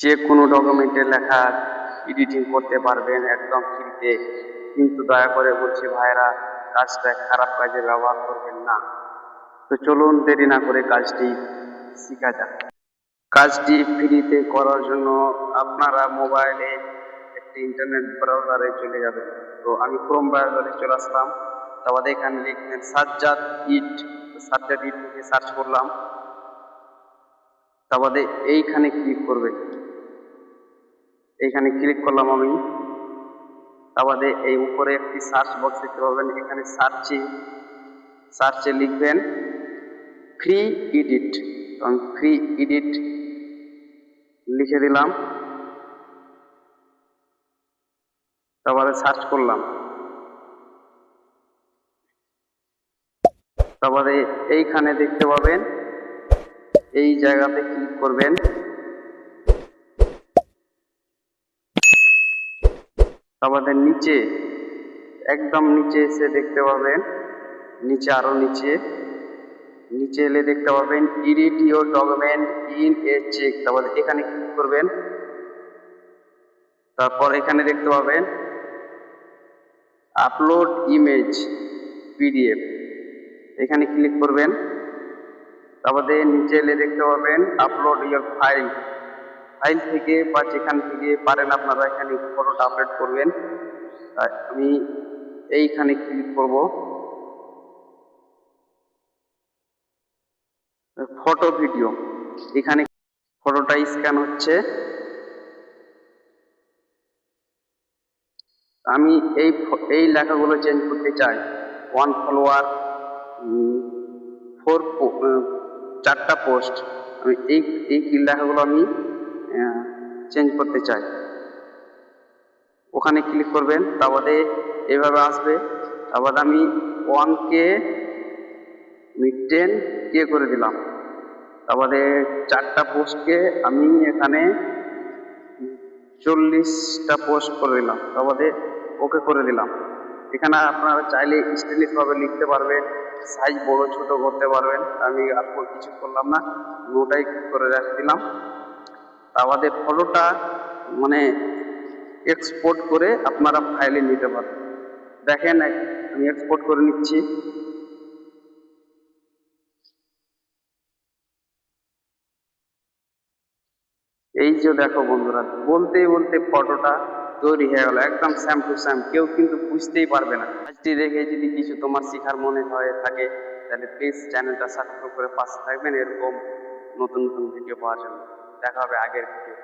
যে কোনো ডকুমেন্টে লেখা এডিটিং করতে পারবেন একদম ফ্রিতে। কিন্তু দয়া করে বলছি ভাইরা, কাজটা খারাপ কাজে ব্যবহার করবেন না। তো চলুন দেরি না করে কাজটি শেখা যাক। কাজটি ফ্রিতে করার জন্য আপনারা মোবাইলে একটি ইন্টারনেট ব্রাউজারে চলে যাবেন। তো আমি ক্রোম ব্রাউজারে চলে আসলাম। তারপরে এখানে লিখবেন সাজ্জাদ ইট। সাজ্জাদ ইট লিখে সার্চ করলাম। তারপরে এইখানে ক্লিক করবেন। এইখানে ক্লিক করলাম আমি। তারপরে এই উপরে একটি সার্চ বক্স দেখতে পাবেন, এখানে সার্চে লিখবেন ফ্রি এডিট। তো আমি ফ্রি এডিট লিখে দিলাম। তারপরে সার্চ করলাম। তারপরে এইখানে দেখতে পাবেন, এই জায়গাতে ক্লিক করবেন। তারপরে নিচে, একদম নিচে এসে দেখতে পাবেন, নিচে আরো নিচে এলে দেখতে পাবেন edit your document in a check. তারপরে এখানে ক্লিক করবেন। তারপর এখানে দেখতে পাবেন আপলোড ইমেজ পিডিএফ, এখানে ক্লিক করবেন। তারপরে নিচে এলে দেখতে পাবেন আপলোড ইউর ফাইল থেকে বা যেখান থেকে পারেন আপনারা এখানে ফটোটা আপলোড করবেন। আমি এইখানে ক্লিক করব, ফটো ভিডিও। এখানে ফটোটা স্ক্যান হচ্ছে। আমি এই লেখাগুলো চেঞ্জ করতে চাই। 1 ফলোয়ার, 4টা পোস্ট, আমি এই লেখাগুলো আমি চেঞ্জ করতে চাই। ওখানে ক্লিক করবেন। তারপরে এভাবে আসবে। তারপরে আমি 1K 10K করে দিলাম। তারপরে 4টা পোস্টকে আমি এখানে 40টা পোস্ট করে দিলাম। তারপরে ওকে করে দিলাম। এখানে আপনারা চাইলে স্টাইলিশ ভাবে লিখতে পারবেন, সাইজ বড় ছোট করতে পারবেন। আমি আর কিছু করলাম না, ওটাই করে রেখে দিলাম। তারপরে ফটোটা মানে এক্সপোর্ট করে আপনারা ফাইলে নিতে পারবেন। দেখেন আমি এক্সপোর্ট করে নিচ্ছি। এই যে দেখো বন্ধুরা, বলতে বলতে ফটোটা তৈরি হয়ে গেল, একদম স্যাম টু স্যাম। কেউ কিন্তু বুঝতেই পারবে না। কাজটি দেখে যদি কিছু তোমার শেখার মনে হয়ে থাকে, তাহলে প্লিজ চ্যানেলটা সাবস্ক্রাইব করে পাশে থাকবেন এরকম নতুন নতুন ভিডিও পাওয়ার জন্য। দেখা হবে আগের ভিডিও।